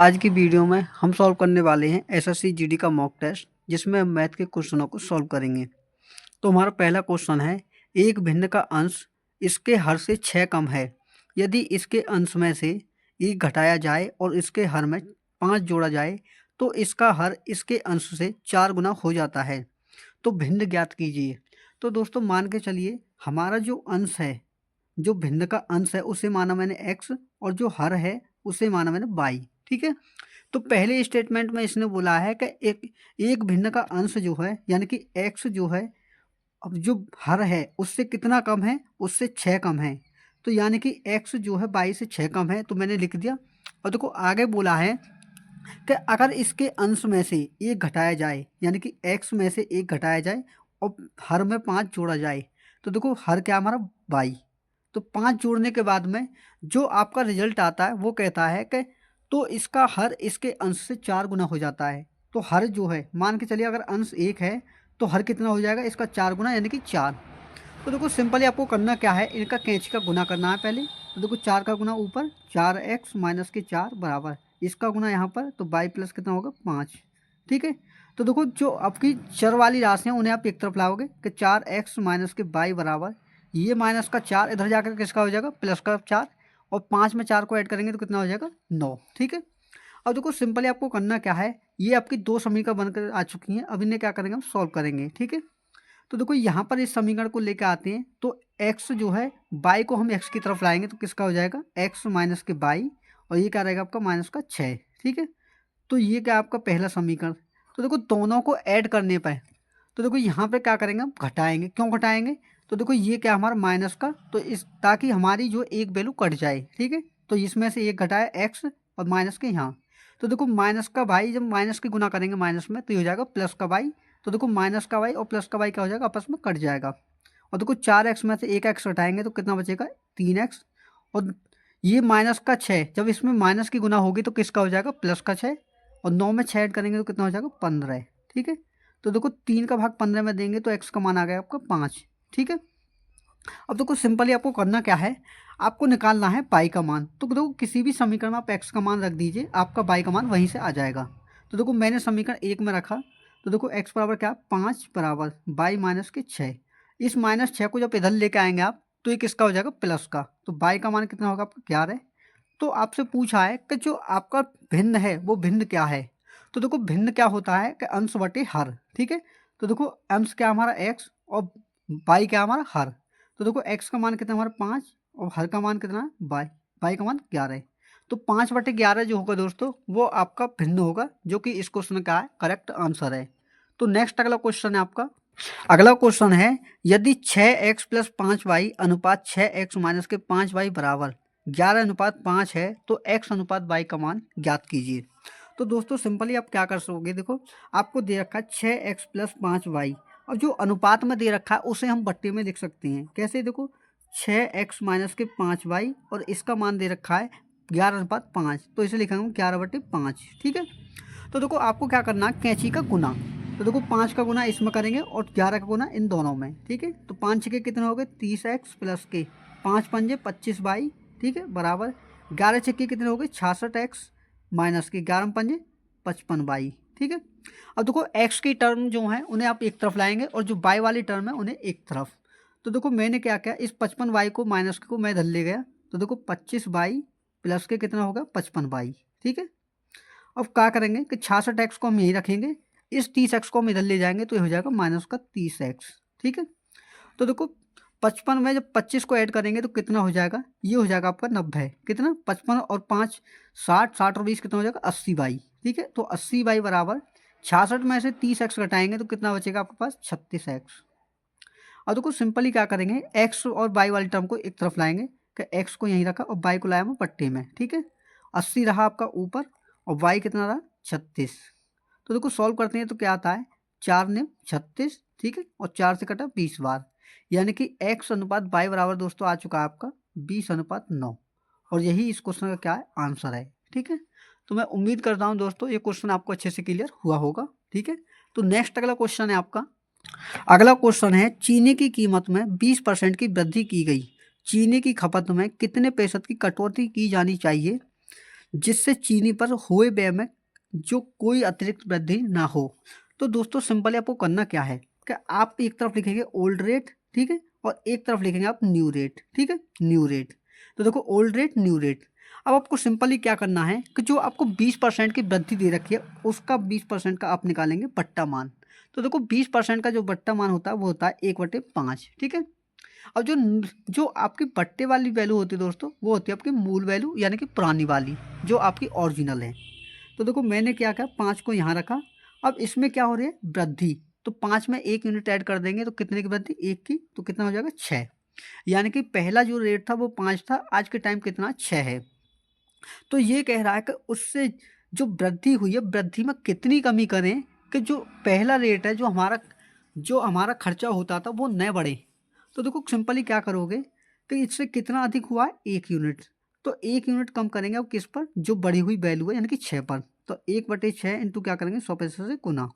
आज की वीडियो में हम सॉल्व करने वाले हैं एसएससी जीडी का मॉक टेस्ट जिसमें हम मैथ के क्वेश्चनों को सॉल्व करेंगे। तो हमारा पहला क्वेश्चन है, एक भिन्न का अंश इसके हर से 6 कम है। यदि इसके अंश में से 1 घटाया जाए और इसके हर में 5 जोड़ा जाए तो इसका हर इसके अंश से 4 गुना हो जाता है। तो भिन्न ज्ञात कीजिए। तो दोस्तों मान के चलिए हमारा जो अंश है, जो भिन्न का अंश है उसे माना मैंने x और जो हर है उसे माना मैंने y। ठीक है। तो पहले स्टेटमेंट में इसने बोला है कि एक भिन्न का अंश जो है यानी कि x जो है, अब जो हर है उससे कितना कम है, उससे 6 कम है। तो यानी कि x जो है y से 6 कम है, तो मैंने लिख दिया। और देखो आगे बोला है कि अगर इसके अंश में से 1 घटाया जाए यानी कि x में से 1 घटाया जाए और हर में 5 जोड़ा जाए तो देखो हर क्या हमारा y। तो 5 जोड़ने के बाद में जो आपका रिजल्ट आता है वो कहता है कि तो इसका हर इसके अंश से 4 गुना हो जाता है। तो हर जो है मान के चलिए अगर अंश 1 है तो हर कितना हो जाएगा, इसका 4 गुना यानी कि 4। तो देखो सिंपली आपको करना क्या है, इनका कैंची का गुना करना है पहले। तो देखो 4 का गुना ऊपर 4x माइनस के 4 बराबर इसका गुना यहाँ पर, तो y प्लस कितना होगा 5। ठीक है। तो देखो जो आपकी चर वाली राशि है उन्हें आप एक तरफ लाओगे कि 4x माइनस के y बराबर ये माइनस का 4 इधर जाकर किसका हो जाएगा प्लस का 4, और 5 में 4 को ऐड करेंगे तो कितना हो जाएगा 9। ठीक है। अब देखो सिंपली आपको करना क्या है, ये आपकी 2 समीकरण बनकर आ चुकी हैं, अब इन्हें क्या करेंगे हम सॉल्व करेंगे। ठीक है। तो देखो यहाँ पर इस समीकरण को लेकर आते हैं तो x जो है y को हम x की तरफ लाएंगे तो किसका हो जाएगा x माइनस के y, और ये क्या रहेगा आपका माइनस का 6। ठीक है। तो ये क्या आपका पहला समीकरण। तो देखो दोनों को ऐड करने पर तो देखो यहाँ पे क्या करेंगे हम घटाएंगे। क्यों घटाएंगे, तो देखो ये क्या हमारा माइनस का, तो इस ताकि हमारी जो एक वैल्यू कट जाए। ठीक है। तो इसमें से एक घटाया x और माइनस के यहाँ, तो देखो माइनस का भाई जब माइनस की गुना करेंगे माइनस में तो ये हो जाएगा प्लस का y। तो देखो माइनस का y और प्लस का y क्या हो जाएगा आपस में कट जाएगा। और देखो 4x में से एक x हटाएंगे तो कितना बचेगा 3x। और ये माइनस का 6 जब इसमें माइनस की गुना होगी तो किसका हो जाएगा प्लस का 6, और 9 में 6 ऐड करेंगे तो कितना हो जाएगा 15। ठीक है। तो देखो 3 का भाग 15 में देंगे तो x का मान आ गया आपका 5। ठीक है। अब देखो सिंपली आपको करना क्या है, आपको निकालना है पाई का मान। तो देखो किसी भी समीकरण में आप x का मान रख दीजिए, आपका बाई का मान वहीं से आ जाएगा। तो देखो मैंने समीकरण 1 में रखा, तो देखो x बराबर क्या 5 बराबर बाई माइनस के 6। इस माइनस 6 को जब इधर लेके आएंगे आप तो ये किसका हो जाएगा प्लस का, तो बाई का मान कितना होगा आपका 11। तो आपसे पूछा है कि जो आपका भिन्न है वो भिन्न क्या है। तो देखो भिन्न क्या होता है कि अंश बटे हर। ठीक है। तो देखो अंश क्या हमारा x और बाई क्या हमारा हर। तो देखो x का मान कितना हमारा 5 और हर का मान कितना है बाई का मान 11 है। तो 5/11 जो होगा दोस्तों वो आपका भिन्न होगा, जो कि इस क्वेश्चन का करेक्ट आंसर है। तो नेक्स्ट अगला क्वेश्चन है आपका। अगला क्वेश्चन है, यदि 6x प्लस 5y अनुपात 6x माइनस के 5y बराबर 11:5 है तो x अनुपात y का मान ज्ञात कीजिए। तो दोस्तों सिंपली आप क्या कर सकोगे, देखो आपको दे रखा है 6x प्लस 5y, और जो अनुपात में दे रखा है उसे हम बट्टे में लिख सकते हैं। कैसे, देखो 6x माइनस के 5y और इसका मान दे रखा है 11:5, तो इसे लिखेंगे 11/5। ठीक है। तो देखो आपको क्या करना है, कैंची का गुना। तो देखो 5 का गुना इसमें करेंगे और 11 का गुना इन दोनों में। ठीक है। तो 5 छके कितने हो गए 30x प्लस के 5 पंजे 25y। ठीक है बराबर 11 छक्के कितने हो गए 66x माइनस के 11 पंजे 55y। ठीक है। अब देखो x की टर्म जो है उन्हें आप एक तरफ लाएंगे और जो y वाली टर्म है उन्हें एक तरफ। तो देखो मैंने क्या किया, इस 55y को माइनस को मैं इधर ले गया, तो देखो 25y प्लस के कितना होगा 55y। ठीक है। अब क्या करेंगे कि 66x को हम यहीं रखेंगे, इस 30x को हम इधर ले जाएंगे तो ये हो जाएगा माइनस का 30x। ठीक है। तो देखो 55 में जब 25 को ऐड करेंगे तो कितना हो जाएगा, ये हो जाएगा आपका 90। कितना 55 और 5 60, 60 और 20 कितना हो जाएगा 80y। ठीक है। तो 80y बराबर 66 में से 30x घटाएंगे तो कितना बचेगा आपके पास 36x। और देखो सिंपली क्या करेंगे, x और y वाली टर्म को एक तरफ लाएंगे कि x को यहीं रखा और y को लाया मैं पट्टे में। ठीक है। 80 रहा आपका ऊपर और y कितना रहा 36। तो देखो सॉल्व करते हैं तो क्या आता है 4 ने 36। ठीक है। और 4 से कटा 20 बार, यानी कि x अनुपात y बराबर दोस्तों आ चुका है आपका 20:9। और यही इस क्वेश्चन का क्या है आंसर है। ठीक है। तो मैं उम्मीद करता हूँ दोस्तों ये क्वेश्चन आपको अच्छे से क्लियर हुआ होगा। ठीक है। तो नेक्स्ट अगला क्वेश्चन है आपका। अगला क्वेश्चन है, चीनी की कीमत में 20% की वृद्धि की गई, चीनी की खपत में कितने प्रतिशत की कटौती की जानी चाहिए जिससे चीनी पर हुए व्यय में जो कोई अतिरिक्त वृद्धि ना हो। तो दोस्तों सिंपली आपको करना क्या है कि आप एक तरफ लिखेंगे ओल्ड रेट, ठीक है, और एक तरफ लिखेंगे आप न्यू रेट, ठीक है, न्यू रेट। तो देखो ओल्ड रेट न्यू रेट। अब आपको सिंपली क्या करना है कि जो आपको 20% की वृद्धि दे रखी है उसका 20% का आप निकालेंगे बट्टा मान। तो देखो 20% का जो बट्टा मान होता है वो होता है 1/5, ठीक है। और जो जो आपकी बट्टे वाली वैल्यू होती है दोस्तों वो होती है आपकी मूल वैल्यू यानी कि पुरानी वाली जो आपकी ओरिजिनल है। तो देखो मैंने क्या किया, 5 को यहाँ रखा। अब इसमें क्या हो रही है वृद्धि, तो 5 में 1 यूनिट ऐड कर देंगे तो कितने की वृद्धि, 1 की, तो कितना हो जाएगा 6। यानी कि पहला जो रेट था वो 5 था, आज के टाइम कितना 6 है। तो ये कह रहा है कि उससे जो वृद्धि हुई है वृद्धि में कितनी कमी करें कि जो पहला रेट है जो हमारा खर्चा होता था वो न बढ़े। तो देखो सिंपली क्या करोगे कि इससे कितना अधिक हुआ है 1 यूनिट। तो 1 यूनिट कम करेंगे अब किस पर, जो बढ़ी हुई वैल्यू है यानी कि 6 पर। तो 1/6 इंटू क्या करेंगे 100 पैसे से गुना।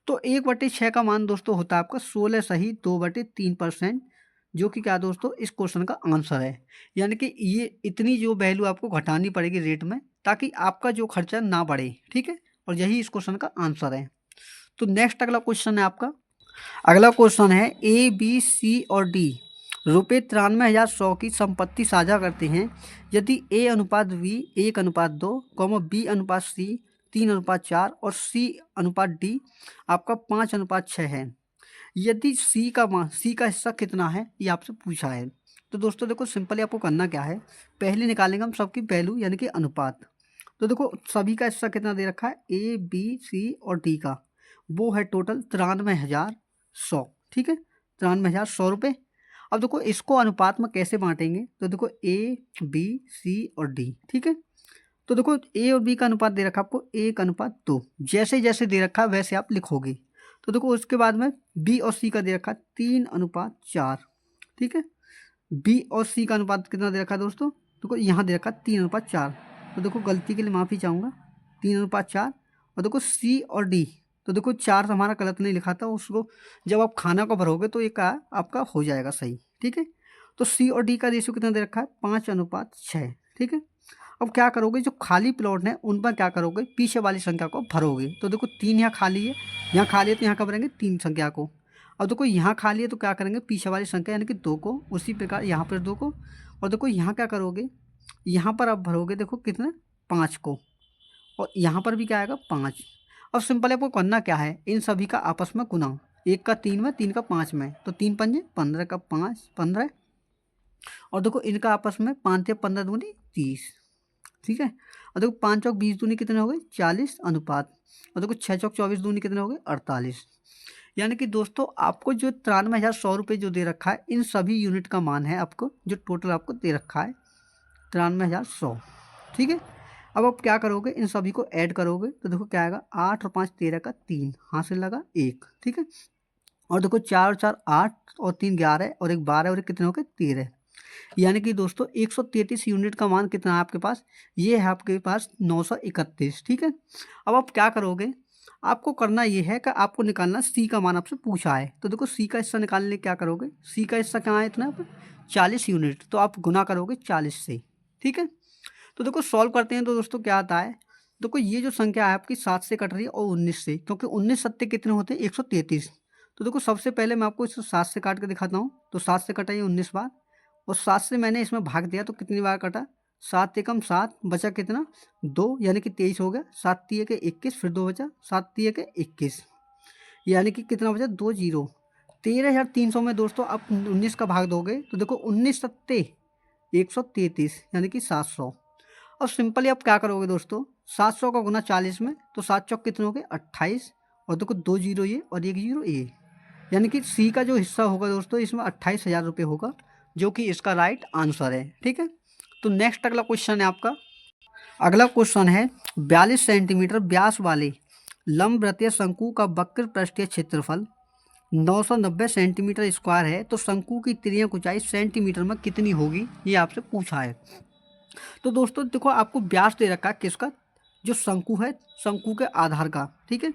तो 1/6 का मान दोस्तों होता है आपका 16 सही 2/3%, जो कि क्या दोस्तों इस क्वेश्चन का आंसर है। यानी कि ये इतनी जो वैल्यू आपको घटानी पड़ेगी रेट में ताकि आपका जो खर्चा ना बढ़े, ठीक है, और यही इस क्वेश्चन का आंसर है। तो नेक्स्ट अगला क्वेश्चन है आपका। अगला क्वेश्चन है ए बी सी और डी रुपये 93,100 की संपत्ति साझा करते हैं। यदि ए अनुपात बी 1:2, बी अनुपात सी 3:4 और सी अनुपात डी आपका 5:6 है। यदि सी का हिस्सा कितना है ये आपसे पूछा है। तो दोस्तों देखो सिंपली आपको करना क्या है, पहले निकालेंगे हम सबकी वैल्यू यानी कि अनुपात। तो देखो सभी का हिस्सा कितना दे रखा है ए बी सी और डी का, वो है टोटल 93,100, ठीक है, 93,100 रुपये। अब देखो इसको अनुपात में कैसे बांटेंगे, तो देखो ए बी सी और डी, ठीक है। तो देखो ए और बी का अनुपात दे रखा है आपको 1:2, जैसे जैसे दे रखा है वैसे आप लिखोगे। तो देखो उसके बाद में बी और सी का दे रखा है 3:4, ठीक है। बी और सी का अनुपात कितना दे रखा है दोस्तों, देखो यहाँ दे रखा है 3:4। तो देखो गलती के लिए माफ़ी चाहूँगा, 3:4। और देखो सी और डी, तो देखो 4 हमारा गलत नहीं लिखा था, उसको जब आप खाना को भरोगे तो ये का आपका हो जाएगा सही, ठीक है। तो सी और डी का रेशियो कितना दे रखा है 5:6, ठीक है। अब क्या करोगे, जो खाली प्लॉट है उन पर क्या करोगे, पीछे वाली संख्या को भरोगे। तो देखो 3 यहाँ खाली है, यहाँ खाली है तो यहाँ क्या भरेंगे 3 संख्या को। अब देखो यहाँ खाली है तो क्या करेंगे पीछे वाली संख्या यानी कि 2 को, उसी प्रकार यहाँ पर 2 को। और देखो यहाँ क्या करोगे, यहाँ पर आप भरोगे देखो कितना 5 को, और यहाँ पर भी क्या आएगा 5। अब सिंपल आपको करना क्या है, इन सभी का आपस में गुना, 1 का 3 में, 3 का 5 में, तो 3 पंजे 15 का 5 15। और देखो इनका आपस में 5 × 15 दूनी 30, ठीक है। और देखो 5 चौक 20 दूनी कितने हो गए 40 अनुपात। और देखो 6 चौक 24 दूनी कितने हो गए 48। यानी कि दोस्तों आपको जो 93,100 रुपये जो दे रखा है इन सभी यूनिट का मान है आपको, जो टोटल आपको दे रखा है 93,100, ठीक है। अब आप क्या करोगे, इन सभी को ऐड करोगे तो देखो क्या आएगा 8 और 5 13 का 3, हासिल लगा 1, ठीक है। और देखो 4 और 4 8 और 3 11 और 1 12 और 1 कितने हो गए 13। यानी कि दोस्तों 133 यूनिट का मान कितना है आपके पास, ये है आपके पास 931, ठीक है। अब आप क्या करोगे, आपको करना ये है कि आपको निकालना सी का मान आपसे पूछा है। तो देखो सी का हिस्सा निकालने के लिए क्या करोगे, सी का हिस्सा कहाँ है इतना 40 यूनिट, तो आप गुना करोगे 40 से, ठीक है। तो देखो सॉल्व करते हैं तो दोस्तों क्या आता है, देखो ये जो संख्या है आपकी 7 से कट रही है और 19 से, क्योंकि 19 सत्ते कितने होते हैं 133। तो देखो सबसे पहले मैं आपको इसे 7 से काट के दिखाता हूँ। तो 7 से कटा ये 19 बार, और 7 से मैंने इसमें भाग दिया तो कितनी बार कटा, 7 एकम 7, बचा कितना 2, यानी कि 23 हो गया। 7 तिये के 21, फिर 2 बचा, 7 तिये के 21, यानी कि कितना बचा 2 जीरो। 13,300 में दोस्तों आप 19 का भाग दोगे तो देखो 19 सत्ते 133 यानी कि 700। और सिंपली आप क्या करोगे दोस्तों, 700 का गुना 40 में, तो 7 चौक कितने हो गए 28, और देखो 2 जीरो ये और 1 जीरो ये, यानी कि सी का जो हिस्सा होगा दोस्तों इसमें 28,000 रुपये होगा, जो कि इसका राइट आंसर है, ठीक है। तो नेक्स्ट अगला क्वेश्चन है आपका। अगला क्वेश्चन है 42 सेंटीमीटर व्यास वाले लंबवृत्तीय शंकु का वक्र पृष्ठीय क्षेत्रफल 990 सेंटीमीटर स्क्वायर है, तो शंकु की तिर्यक ऊंचाई सेंटीमीटर में कितनी होगी, ये आपसे पूछा है। तो दोस्तों देखो आपको व्यास दे रखा है किसका, जो शंकु है, शंकु के आधार का, ठीक है।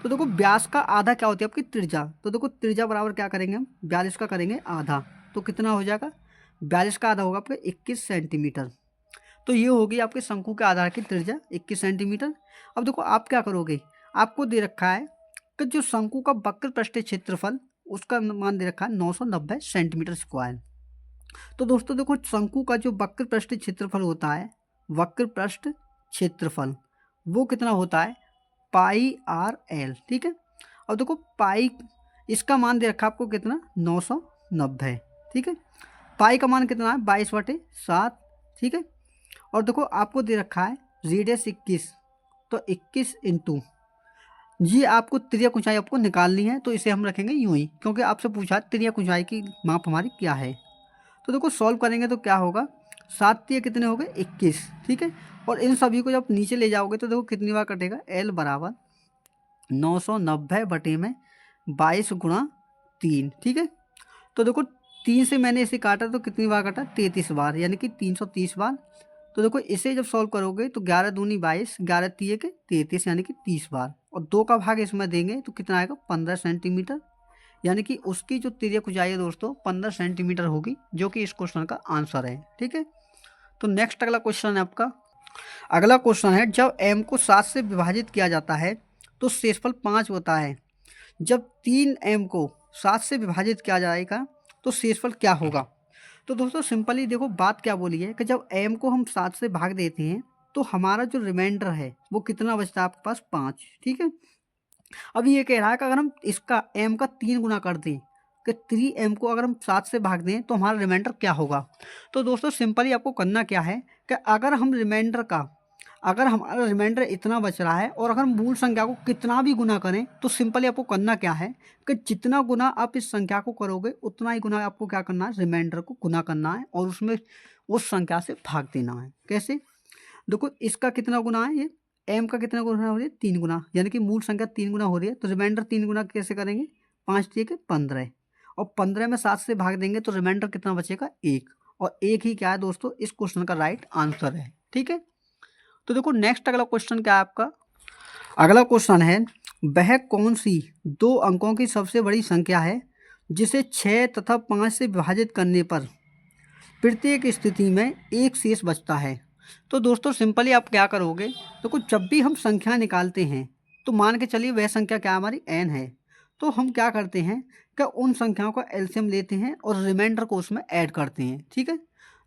तो देखो व्यास का आधा क्या होती है आपकी त्रिज्या। तो देखो त्रिज्या बराबर क्या करेंगे हम, 42 का करेंगे आधा, तो कितना हो जाएगा 42 का आधा होगा आपका 21 सेंटीमीटर। तो ये होगी आपके शंकु के आधार की त्रिज्या 21 सेंटीमीटर। अब देखो आप क्या करोगे, आपको दे रखा है कि जो शंकु का वक्र पृष्ठीय क्षेत्रफल उसका मान दे रखा है 990 सेंटीमीटर स्क्वायर। तो दोस्तों देखो शंकु का जो वक्र पृष्ठीय क्षेत्रफल होता है, वक्र पृष्ठ क्षेत्रफल वो कितना होता है पाई आर एल, ठीक है। और देखो पाई इसका मान दे रखा है आपको कितना 990, ठीक है। पाई का मान कितना है 22/7, ठीक है। और देखो आपको दे रखा है रेडियस 21, तो 21 इंटू ये आपको त्रिज्यक ऊंचाई आपको निकालनी है, तो इसे हम रखेंगे यूं ही क्योंकि आपसे पूछा त्रिज्यक ऊंचाई की माप हमारी क्या है। तो देखो सॉल्व करेंगे तो क्या होगा 7 तिया कितने हो गए 21, ठीक है। और इन सभी को जब नीचे ले जाओगे तो देखो कितनी बार कटेगा L बराबर 990 में 22 गुणा 3, ठीक है। तो देखो 3 से मैंने इसे काटा तो कितनी बार काटा 33 बार, यानी कि 330 बार। तो देखो इसे जब सॉल्व करोगे तो 11 दूनी 22, 11 तिये के 33, यानी कि 30 बार। और 2 का भाग इसमें देंगे तो कितना आएगा 15 सेंटीमीटर, यानी कि उसकी जो तिर्यक ऊंचाई है दोस्तों 15 सेंटीमीटर होगी, जो कि इस क्वेश्चन का आंसर है, ठीक है। तो नेक्स्ट अगला क्वेश्चन है आपका। अगला क्वेश्चन है जब m को 7 से विभाजित किया जाता है तो शेषफल 5 होता है। जब 3m को 7 से विभाजित किया जाएगा तो शेषफल क्या होगा। तो दोस्तों सिंपली देखो बात क्या बोली है कि जब m को हम 7 से भाग देते हैं तो हमारा जो रिमाइंडर है वो कितना बचता है आपके पास 5, ठीक है। अब ये कह रहा है कि अगर हम इसका m का 3 गुना कर दें कि 3m को अगर हम 7 से भाग दें तो हमारा रिमाइंडर क्या होगा। तो दोस्तों सिंपली आपको करना क्या है कि अगर हमारा रिमाइंडर इतना बच रहा है और अगर मूल संख्या को कितना भी गुना करें तो सिंपली आपको करना क्या है कि जितना गुना आप इस संख्या को करोगे उतना ही गुना आपको क्या करना है रिमाइंडर को गुना करना है और उसमें उस संख्या से भाग देना है। कैसे, देखो इसका कितना गुना है ये m का कितना गुना हो रही है 3 गुना, यानी कि मूल संख्या 3 गुना हो रही है तो रिमाइंडर 3 गुना कैसे करेंगे 5 3 के 15, और 15 में 7 से भाग देंगे तो रिमाइंडर कितना बचेगा 1, और 1 ही क्या है दोस्तों इस क्वेश्चन का राइट आंसर है, ठीक है। तो देखो नेक्स्ट अगला क्वेश्चन क्या है आपका। अगला क्वेश्चन है वह कौन सी 2 अंकों की सबसे बड़ी संख्या है जिसे 6 तथा 5 से विभाजित करने पर प्रत्येक स्थिति में एक शेष बचता है। तो दोस्तों सिंपली आप क्या करोगे, देखो जब भी हम संख्या निकालते हैं तो मान के चलिए वह संख्या क्या हमारी n है, तो हम क्या करते हैं कि उन संख्याओं का एलसीएम लेते हैं और रिमाइंडर को उसमें ऐड करते हैं, ठीक है।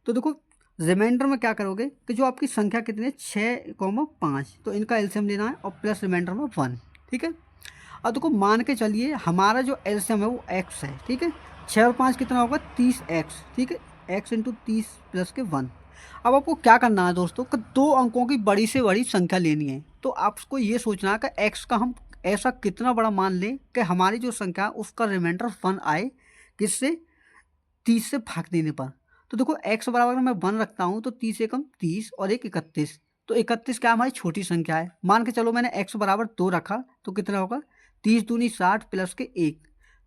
तो देखो रिमाइंडर में क्या करोगे कि जो आपकी संख्या कितनी है 6,5, तो इनका एलसीएम लेना है और प्लस रिमाइंडर में 1, ठीक है। अब देखो मान के चलिए हमारा जो एलसीएम है वो x है, ठीक है। 6 और 5 कितना होगा 30x, ठीक है, x इंटू 30 प्लस के 1। अब आपको क्या करना है दोस्तों कि 2 अंकों की बड़ी से बड़ी संख्या लेनी है, तो आपको ये सोचना है कि x का हम ऐसा कितना बड़ा मान लें कि हमारी जो संख्या है उसका रिमाइंडर 1 आए, किससे 30 से भाग देने पर। तो देखो x बराबर मैं 1 रखता हूँ तो 30 एकम 30 और 1 31, तो 31 क्या हमारी छोटी संख्या है। मान के चलो मैंने x बराबर 2 रखा तो कितना होगा 30 दूनी 60 प्लस के 1,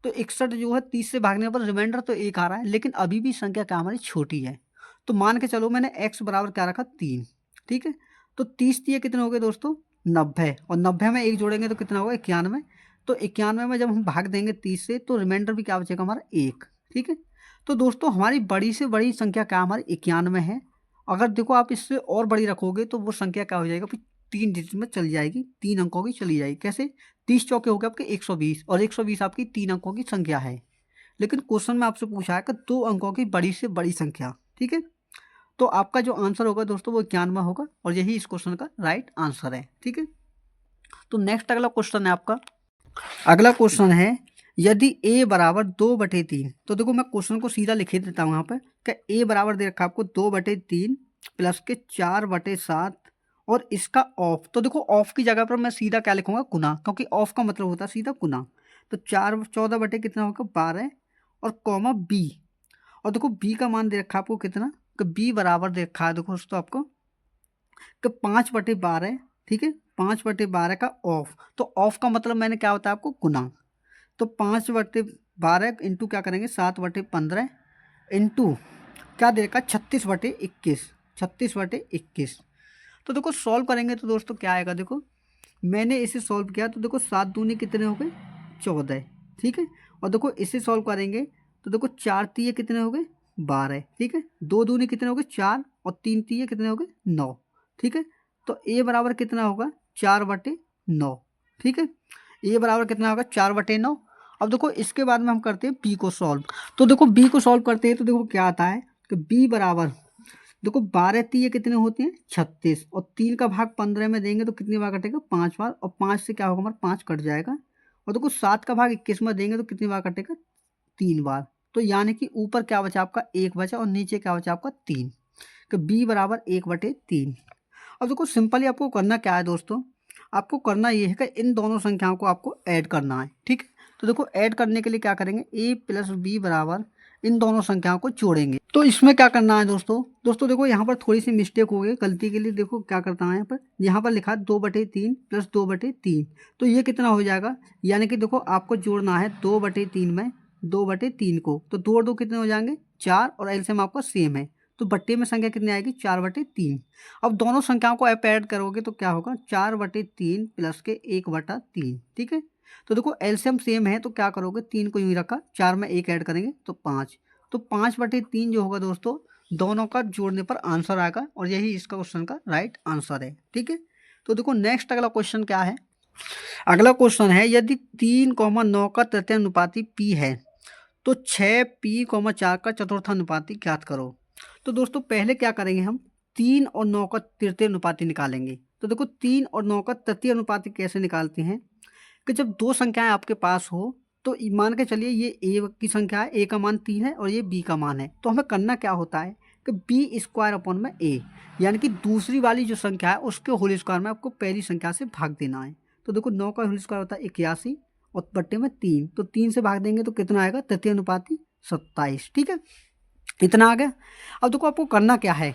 तो 61 जो है 30 से भागने पर रिमाइंडर तो 1 आ रहा है, लेकिन अभी भी संख्या क्या हमारी छोटी है। तो मान के चलो मैंने x बराबर क्या रखा 3, ठीक है। तो 30 दिए कितने हो गए दोस्तों 90, और 90 में 1 जोड़ेंगे तो कितना होगा 91। तो 91 में जब हम भाग देंगे 30 से तो रिमाइंडर भी क्या बचेगा हमारा 1, ठीक है। तो दोस्तों हमारी बड़ी से बड़ी संख्या क्या हमारी 91 है। अगर देखो आप इससे और बड़ी रखोगे तो वो संख्या क्या हो जाएगा फिर 3 डिजिट में चली जाएगी, 3 अंकों की चली जाएगी। कैसे 30 चौके हो गए आपके 120, और 120 आपकी 3 अंकों की संख्या है, लेकिन क्वेश्चन में आपसे पूछा है कि 2 अंकों की बड़ी से बड़ी संख्या, ठीक है। तो आपका जो आंसर होगा दोस्तों वो 91 होगा, और यही इस क्वेश्चन का राइट आंसर है, ठीक है। तो नेक्स्ट अगला क्वेश्चन है आपका। अगला क्वेश्चन है यदि a बराबर 2/3, तो देखो मैं क्वेश्चन को सीधा लिख देता हूँ यहाँ पर कि a बराबर दे रखा आपको 2/3 प्लस के 4/7 और इसका ऑफ। तो देखो ऑफ की जगह पर मैं सीधा क्या लिखूंगा गुना, क्योंकि ऑफ का मतलब होता है सीधा गुना। तो 14 कितना होगा 12 और कॉमा b, और देखो b का मान दे रखा आपको कितना कि b बराबर दे रखा है देखो दोस्तों आपको कि 5/12, ठीक है। 5/12 का ऑफ, तो ऑफ का मतलब मैंने क्या होता है आपको गुना। तो 5/12 इंटू क्या करेंगे 7/15 इंटू क्या दे रखा 36/21, 36/21। तो देखो सॉल्व करेंगे तो दोस्तों क्या आएगा, देखो मैंने इसे सॉल्व किया तो देखो 7 दूनी कितने हो गए 14, ठीक है। और देखो इसे सॉल्व करेंगे तो देखो 4 तिये कितने हो गए 12, ठीक है। 2 दूनी कितने हो गए 4 और 3 तीय कितने हो गए 9, ठीक है। तो ए बराबर कितना होगा 4/9, ठीक है। ए बराबर कितना होगा 4/9। अब देखो इसके बाद में हम करते हैं बी को सॉल्व। तो देखो बी को सॉल्व करते हैं तो देखो क्या आता है कि बी बराबर देखो 12 तीय कितने होते हैं 36 और 3 का भाग 15 में देंगे तो कितनी बार कटेगा 5 बार, और 5 से क्या होगा हमारा 5 कट जाएगा। और देखो 7 का भाग 21 में देंगे तो कितनी बार कटेगा 3 बार। तो यानी कि ऊपर क्या बचा आपका 1 बचा और नीचे क्या बचा आपका 3, तो बी बराबर 1/3। अब देखो सिंपली आपको करना क्या है दोस्तों, आपको करना ये है कि इन दोनों संख्याओं को आपको ऐड करना है, ठीक है। तो देखो ऐड करने के लिए क्या करेंगे a प्लस बी बराबर इन दोनों संख्याओं को जोड़ेंगे। तो इसमें क्या करना है दोस्तों, देखो यहाँ पर थोड़ी सी मिस्टेक हो गई, गलती के लिए देखो क्या करता है यहाँ पर लिखा है 2/3 प्लस 2/3। तो ये कितना हो जाएगा, यानी कि देखो आपको जोड़ना है 2/3 में 2/3 को, तो 2 और 2 कितने हो जाएंगे 4 और एलसीएम आपका सेम है, तो बट्टे में संख्या कितनी आएगी 4/3। अब दोनों संख्याओं को आप ऐड करोगे तो क्या होगा 4/3 प्लस के 1/3, ठीक है। तो देखो एलसीएम सेम है तो क्या करोगे 3 को यूं ही रखा, 4 में 1 ऐड करेंगे तो 5, तो 5/3 जो होगा दोस्तों दोनों का जोड़ने पर आंसर आएगा, और यही इसका क्वेश्चन का राइट आंसर है, ठीक है। तो देखो नेक्स्ट अगला क्वेश्चन क्या है, अगला क्वेश्चन है यदि 3,9 का तृतीयानुपाती p है तो 6p,4 का चतुर्थानुपाती ज्ञात करो। तो दोस्तों पहले क्या करेंगे हम 3 और 9 का तृतीय अनुपाती निकालेंगे। तो देखो 3 और 9 का तृतीय अनुपाती कैसे निकालते हैं कि जब दो संख्याएं आपके पास हो तो मान के चलिए ये ए की संख्या है, ए का मान 3 है और ये बी का मान है, तो हमें करना क्या होता है कि बी स्क्वायर अपॉन में ए, यानी कि दूसरी वाली जो संख्या है उसके होल स्क्वायर में आपको पहली संख्या से भाग देना है। तो देखो 9 का होल स्क्वायर होता है 81 और बट्टे में 3, तो 3 से भाग देंगे तो कितना आएगा तृतीय अनुपाती 27, ठीक है। इतना आ गया। अब देखो आपको करना क्या है,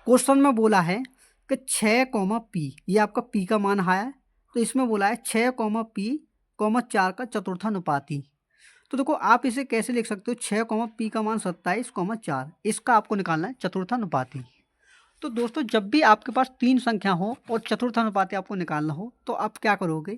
क्वेश्चन में बोला है कि 6,p, ये आपका p का मान आया है, तो इसमें बोला है 6,p,4 का चतुर्थानुपाती। तो देखो आप इसे कैसे लिख सकते हो 6,p का मान 27,4, इसका आपको निकालना है चतुर्थानुपाती। तो दोस्तों जब भी आपके पास 3 संख्या हो और चतुर्थानुपाती आपको निकालना हो तो आप क्या करोगे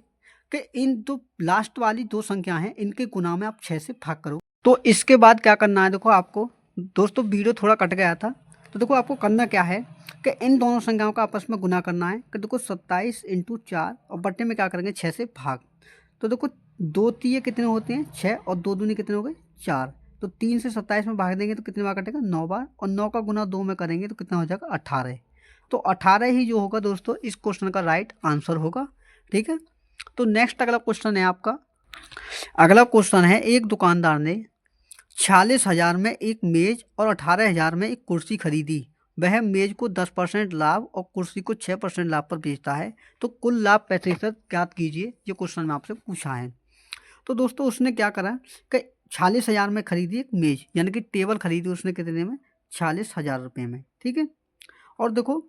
कि इन दो लास्ट वाली 2 संख्या हैं इनके गुना में आप 6 से भाग करो। तो इसके बाद क्या करना है, देखो आपको दोस्तों वीडियो थोड़ा कट गया था, तो देखो आपको करना क्या है कि इन दोनों संख्याओं का आपस में गुना करना है कि देखो 27 × 4 और बट्टे में क्या करेंगे 6 से भाग। तो देखो 2 तीय कितने होते हैं 6 और 2 दूनी कितने हो गए 4, तो 3 से 27 में भाग देंगे तो कितने बार कटेगा 9 बार, और 9 का गुना 2 में करेंगे तो कितना हो जाएगा 18। तो 18 ही जो होगा दोस्तों इस क्वेश्चन का राइट आंसर होगा, ठीक है। तो नेक्स्ट अगला क्वेश्चन है आपका, अगला क्वेश्चन है एक दुकानदार ने 46,000 में एक मेज और 18,000 में एक कुर्सी खरीदी, वह मेज को 10% लाभ और कुर्सी को 6% लाभ पर बेचता है, तो कुल लाभ प्रतिशत ज्ञात कीजिए, ये क्वेश्चन में आपसे पूछा है। तो दोस्तों उसने क्या करा कि 46,000 में खरीदी एक मेज, यानी कि टेबल खरीदी उसने कितने में 46,000 रुपये में, ठीक है। और देखो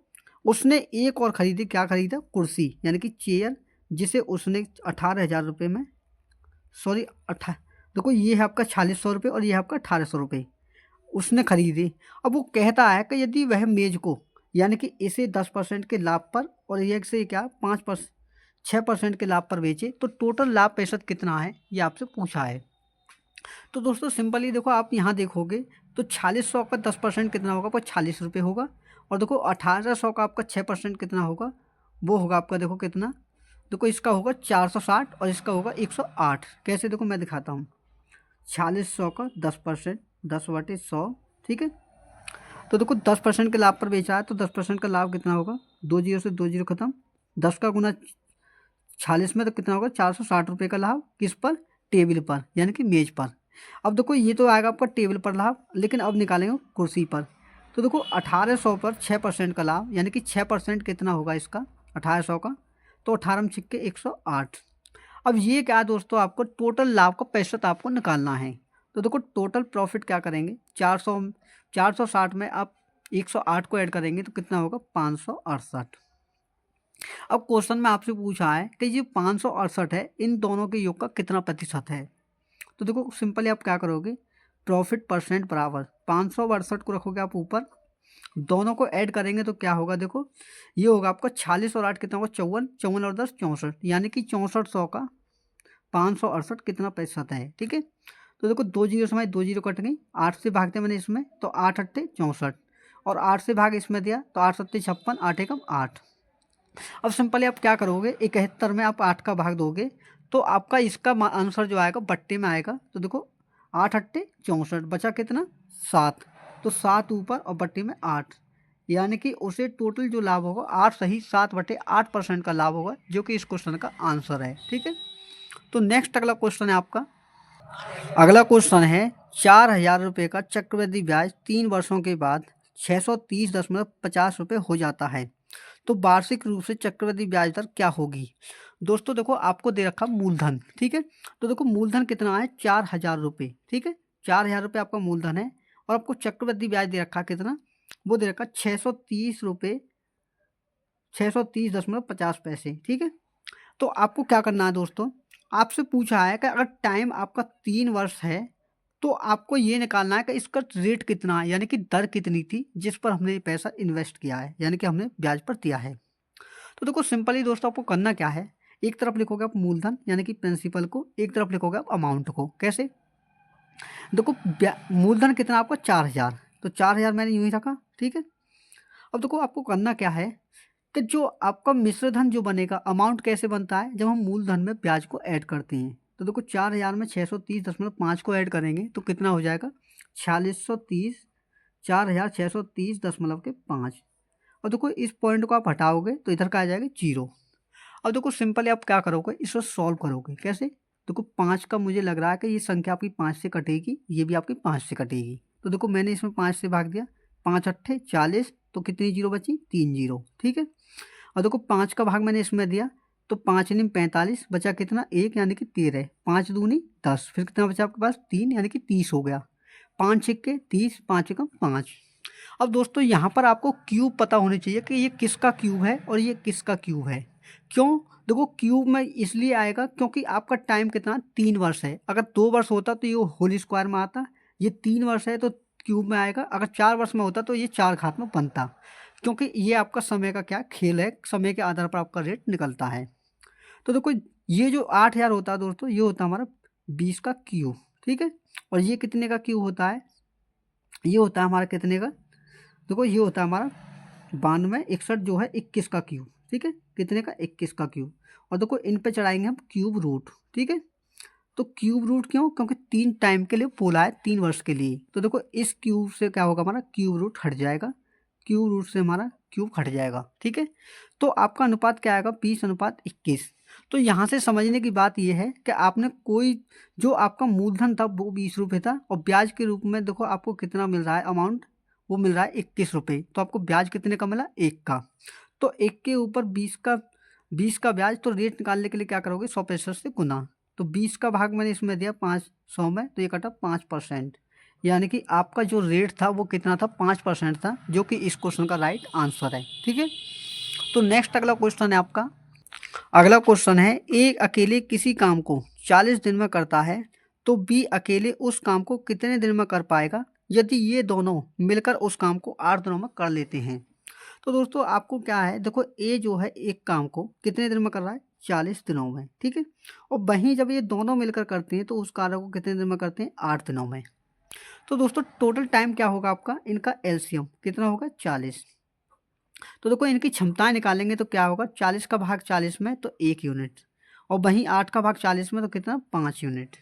उसने एक और खरीदी, क्या खरीदा कुर्सी यानी कि चेयर, जिसे उसने 18,000 रुपये में, सॉरी देखो ये है आपका 4600 रुपये और ये है आपका 1800 रुपये उसने खरीदी। अब वो कहता है कि यदि वह मेज को यानी कि इसे 10% के लाभ पर और ये से क्या 6% के लाभ पर बेचे तो टोटल लाभ प्रतिशत कितना है ये आपसे पूछा है। तो दोस्तों सिंपली देखो आप यहाँ देखोगे तो 4600 का 10% कितना होगा आपका 46 रुपये होगा, और देखो 1800 का आपका 6% कितना होगा वो होगा आपका देखो कितना, देखो इसका होगा 460 और इसका होगा 108। कैसे देखो मैं दिखाता हूँ, 4600 का 10%, 10/100, ठीक है। तो देखो 10% के लाभ पर बेचा है तो 10% का लाभ कितना होगा, 2 जीरो से 2 जीरो खत्म, 10 का गुना 46 में तो कितना होगा 460 रुपये का लाभ, किस पर टेबल पर यानी कि मेज पर। अब देखो ये तो आएगा आपका टेबल पर लाभ, लेकिन अब निकालेंगे कुर्सी पर। तो देखो 1800 पर 6% का लाभ यानी कि 6% कितना होगा इसका 1800 का, तो 18 में छिक्के 108। अब ये क्या दोस्तों आपको टोटल लाभ का प्रतिशत आपको निकालना है। तो देखो टोटल प्रॉफिट क्या करेंगे 460 में आप 108 को ऐड करेंगे तो कितना होगा 568। अब क्वेश्चन में आपसे पूछा है कि ये 568 है इन दोनों के योग का कितना प्रतिशत है। तो देखो सिंपली आप क्या करोगे प्रॉफिट परसेंट बराबर 568 को रखोगे आप ऊपर, दोनों को ऐड करेंगे तो क्या होगा देखो ये होगा आपका 46 और 8 कितना होगा 54, 54 और 10 64, यानी कि 6400 का 568 कितना प्रतिशत है, ठीक है। तो देखो 2 जीरो से हमारी 2 जीरो कट गई, 8 से भाग दिया मैंने इसमें तो 8 अट्ठे 64 और 8 से भाग इसमें दिया तो 8 सत्ते 56, 8 एकम 8। अब सिंपली आप क्या करोगे, 71 में आप 8 का भाग दोगे तो आपका इसका आंसर जो आएगा बट्टे में आएगा। तो देखो 8 अट्ठे 64, बचा कितना 7, तो 7 ऊपर और बट्टे में 8, यानी कि उसे टोटल जो लाभ होगा 8 सही 7/8% का लाभ होगा, जो कि इस क्वेश्चन का आंसर है। ठीक है, तो नेक्स्ट अगला क्वेश्चन है आपका। अगला क्वेश्चन है 4,000 रुपये का चक्रवृद्धि ब्याज 3 वर्षों के बाद 630.50 रुपये हो जाता है, तो वार्षिक रूप से चक्रवृद्धि ब्याज दर क्या होगी। दोस्तों देखो आपको दे रखा मूलधन, ठीक है, तो देखो मूलधन कितना है 4,000 रुपये, ठीक है, 4,000 रुपये आपका मूलधन है और आपको चक्रवृद्धि ब्याज दे रखा कितना, वो दे रखा 630 रुपये 630.50 पैसे। ठीक है, तो आपको क्या करना है दोस्तों, आपसे पूछा है कि अगर टाइम आपका 3 वर्ष है तो आपको ये निकालना है कि इसका रेट कितना है, यानी कि दर कितनी थी जिस पर हमने ये पैसा इन्वेस्ट किया है, यानी कि हमने ब्याज पर दिया है। तो देखो सिंपली दोस्तों आपको करना क्या है, एक तरफ लिखोगे आप मूलधन यानी कि प्रिंसिपल को, एक तरफ लिखोगे आप अमाउंट को। कैसे, देखो मूलधन कितना आपका 4,000, तो 4,000 मैंने यूँ ही रखा। ठीक है, अब देखो आपको करना क्या है कि जो आपका मिश्र धन जो बनेगा, अमाउंट कैसे बनता है, जब हम मूलधन में ब्याज को ऐड करते हैं। तो देखो 4,000 में 630.5 को ऐड करेंगे तो कितना हो जाएगा 4630, 4,630.5। और देखो इस पॉइंट को आप हटाओगे तो इधर का आ जाएगा 0। अब देखो सिंपली आप क्या करोगे, इसको सॉल्व करोगे। कैसे, देखो 5 का मुझे लग रहा है कि ये संख्या आपकी 5 से कटेगी, ये भी आपकी 5 से कटेगी, तो देखो मैंने इसमें 5 से भाग दिया, 5 अट्ठे 40, तो कितनी जीरो बची 3 जीरो। ठीक है, और देखो 5 का भाग मैंने इसमें दिया तो 5 निम 45, बचा कितना 1 यानी कि 13, 5 दूनी 10, फिर कितना बचा आपके पास 3 यानी कि 30 हो गया, 5 छिक्के 30, 5 एकम 5। अब दोस्तों यहाँ पर आपको क्यूब पता होनी चाहिए कि ये किसका क्यूब है और ये किसका क्यूब है। क्यों, देखो क्यूब में इसलिए आएगा क्योंकि आपका टाइम कितना 3 वर्ष है, अगर 2 वर्ष होता तो ये होल स्क्वायर में आता, ये 3 वर्ष है तो क्यूब में आएगा, अगर 4 वर्ष में होता तो ये 4 घात में बनता, क्योंकि ये आपका समय का क्या खेल है, समय के आधार पर आपका रेट निकलता है। तो देखो ये जो 8,000 होता है दोस्तों, ये होता है हमारा 20 का क्यूब। ठीक है, और ये कितने का क्यूब होता है, ये होता है हमारा कितने का, देखो ये होता है हमारा 9261 जो है 21 का क्यूब। ठीक है, कितने का 21 का क्यूब, और देखो इन पे चढ़ाएंगे हम क्यूब रूट। ठीक है, तो क्यूब रूट क्यों, क्योंकि 3 टाइम के लिए बोला है, 3 वर्ष के लिए, तो देखो इस क्यूब से क्या होगा हमारा क्यूब रूट हट जाएगा, क्यूब रूट से हमारा क्यूब हट जाएगा। ठीक है, तो आपका अनुपात क्या आएगा 20:21। तो यहाँ से समझने की बात यह है कि आपने कोई जो आपका मूलधन था वो 20 रुपये था और ब्याज के रूप में देखो आपको कितना मिल रहा है अमाउंट, वो मिल रहा है 21 रुपये, तो आपको ब्याज कितने का मिला 1 का, तो 1 के ऊपर 20 का ब्याज, तो रेट निकालने के लिए क्या करोगे 100% से गुना, तो 20 का भाग मैंने इसमें दिया 500 में, तो ये कटा 5%, यानी कि आपका जो रेट था वो कितना था 5% था, जो कि इस क्वेश्चन का राइट आंसर है। ठीक है, तो नेक्स्ट अगला क्वेश्चन है आपका। अगला क्वेश्चन है ए अकेले किसी काम को 40 दिन में करता है तो बी अकेले उस काम को कितने दिन में कर पाएगा यदि ये दोनों मिलकर उस काम को 8 दिनों में कर लेते हैं। तो दोस्तों आपको क्या है, देखो ए जो है एक काम को कितने दिन में कर रहा है 40 दिनों में। ठीक है, और वहीं जब ये दोनों मिलकर करते हैं तो उस कार्य को कितने दिन में करते हैं 8 दिनों में। तो दोस्तों टोटल टाइम क्या होगा आपका, इनका एलसीएम कितना होगा 40। तो देखो इनकी क्षमताएं निकालेंगे तो क्या होगा 40 का भाग 40 में तो 1 यूनिट, और वहीं 8 का भाग 40 में तो कितना 5 यूनिट।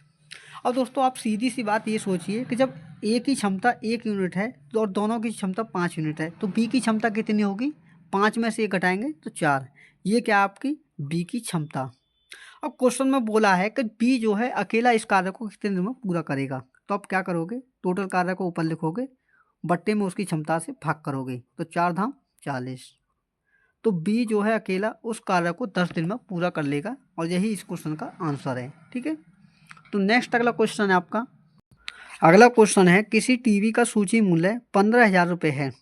अब दोस्तों आप सीधी सी बात ये सोचिए कि जब ए की क्षमता 1 यूनिट है तो और दोनों की क्षमता 5 यूनिट है, तो बी की क्षमता कितनी होगी, 5 में से 1 घटाएंगे तो 4, ये क्या आपकी बी की क्षमता। अब क्वेश्चन में बोला है कि बी जो है अकेला इस कार्य को कितने दिन में पूरा करेगा, तो आप क्या करोगे टोटल कार्य को ऊपर लिखोगे, बट्टे में उसकी क्षमता से भाग करोगे, तो 4 धाम 40, तो बी जो है अकेला उस कार्य को 10 दिन में पूरा कर लेगा, और यही इस क्वेश्चन का आंसर है। ठीक है, तो नेक्स्ट अगला क्वेश्चन है आपका। अगला क्वेश्चन है किसी टीवी का सूची मूल्य 15,000 रुपये है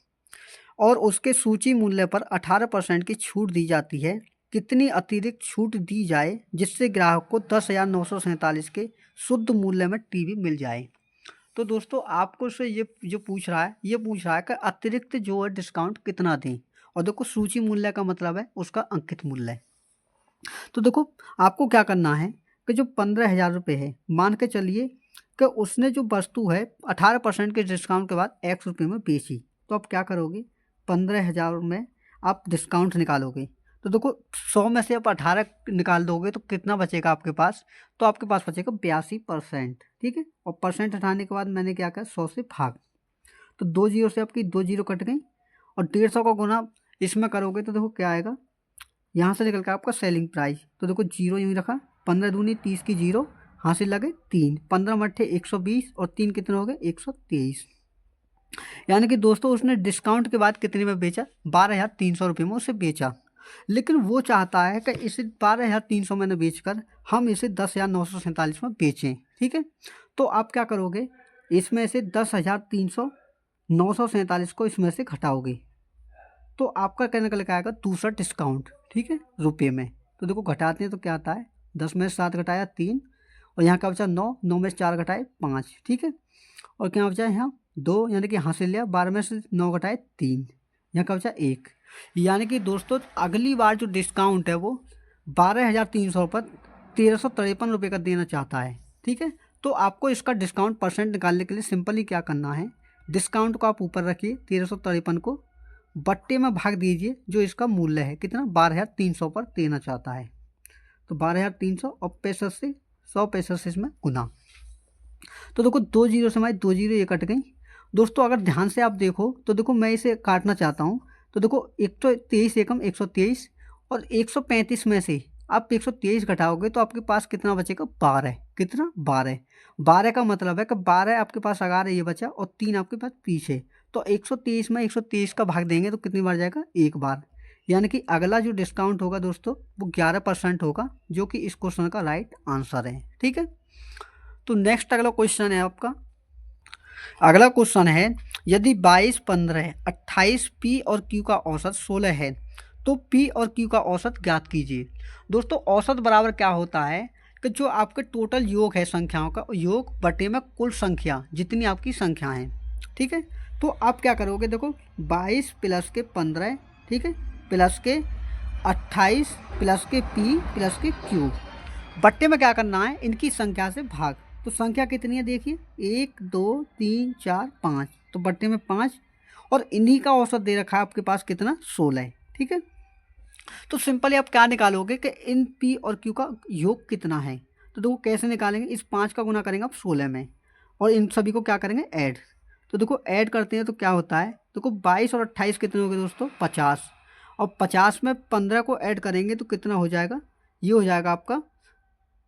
और उसके सूची मूल्य पर 18% की छूट दी जाती है, कितनी अतिरिक्त छूट दी जाए जिससे ग्राहक को 10,947 के शुद्ध मूल्य में टीवी मिल जाए। तो दोस्तों आपको से ये जो पूछ रहा है, ये पूछ रहा है कि अतिरिक्त जो है डिस्काउंट कितना दें, और देखो सूची मूल्य का मतलब है उसका अंकित मूल्य। तो देखो आपको क्या करना है कि जो 15,000 रुपये है, मान के चलिए कि उसने जो वस्तु है 18% के डिस्काउंट के बाद X रुपये में बेची, तो आप क्या करोगे, 15,000 में आप डिस्काउंट निकालोगे। तो देखो 100 में से आप 18 निकाल दोगे तो कितना बचेगा आपके पास, तो आपके पास बचेगा 82%। ठीक है, और परसेंट हटाने के बाद मैंने क्या किया, 100 से भाग, तो 2 जीरो से आपकी 2 जीरो कट गई, और 150 का गुना इसमें करोगे तो देखो क्या आएगा, यहाँ से निकल के आपका सेलिंग प्राइस। तो देखो जीरो यूँ ही रखा, 15 दूनी 30 की जीरो, हासिल लगे 3, 15 मट्ठे 120 और 3 कितने हो गए, 123। यानी कि दोस्तों उसने डिस्काउंट के बाद कितने में बेचा, 12,300 रुपये में उसे बेचा। लेकिन वो चाहता है कि इसे 12,300 में बेचकर हम इसे 10,947 में बेचें। ठीक है, तो आप क्या करोगे, इसमें से 10,300 को इसमें से घटाओगे, तो आपका कहने का लिखा आएगा दूसरा डिस्काउंट। ठीक है, रुपये में। तो देखो घटाते हैं तो क्या आता है, 10 में से 7 घटाया 3, और यहाँ का बचा 9, 9 में से 4 घटाए 5। ठीक है, और क्या बचा यहाँ 2, यानी कि हासिल लिया, 12 में से 9 घटाए 3, यहाँ का बचा 1। यानी कि दोस्तों अगली बार जो डिस्काउंट है वो 12,300 पर 1,353 रुपये का देना चाहता है। ठीक है, तो आपको इसका डिस्काउंट परसेंट निकालने के लिए सिंपली क्या करना है, डिस्काउंट को आप ऊपर रखिए, 1,353 को बट्टे में भाग दीजिए जो इसका मूल्य है, कितना 12,300 पर देना चाहता है, तो 12,300 और 65 से 165 से इसमें गुना। तो देखो 2 जीरो से हमारी 2 जीरो ये कट गई। दोस्तों अगर ध्यान से आप देखो तो देखो मैं इसे काटना चाहता हूँ, तो देखो 123 एकम 123, और 135 में से आप 123 घटाओगे तो आपके पास कितना बचेगा, 12। कितना, 12। 12 का मतलब है कि 12 आपके पास आगे ये बचा और 3 आपके पास पीछे, तो 123 में 123 का भाग देंगे तो कितनी बार जाएगा, एक बार। यानी कि अगला जो डिस्काउंट होगा दोस्तों वो 11% होगा, जो कि इस क्वेश्चन का राइट आंसर है। ठीक है, तो नेक्स्ट अगला क्वेश्चन है आपका। अगला क्वेश्चन है, यदि 22, 15, 28 पी और क्यू का औसत 16 है तो पी और क्यू का औसत ज्ञात कीजिए। दोस्तों औसत बराबर क्या होता है कि जो आपके टोटल योग है संख्याओं का, योग बटे में कुल संख्या जितनी आपकी संख्या है। ठीक है, तो आप क्या करोगे, देखो 22 प्लस के 15, ठीक है, प्लस के 28 प्लस के पी प्लस के क्यू, बट्टे में क्या करना है, इनकी संख्या से भाग। तो संख्या कितनी है देखिए, 1 2 3 4 5, तो बट्टे में 5, और इन्हीं का औसत दे रखा है आपके पास कितना, 16। ठीक है, तो सिंपली आप क्या निकालोगे कि इन पी और क्यू का योग कितना है। तो देखो कैसे निकालेंगे, इस 5 का गुना करेंगे आप 16 में, और इन सभी को क्या करेंगे, ऐड। तो देखो ऐड करते हैं तो क्या होता है, देखो 22 और 28 कितने हो गए दोस्तों, 50, और 50 में 15 को ऐड करेंगे तो कितना हो जाएगा, ये हो जाएगा आपका,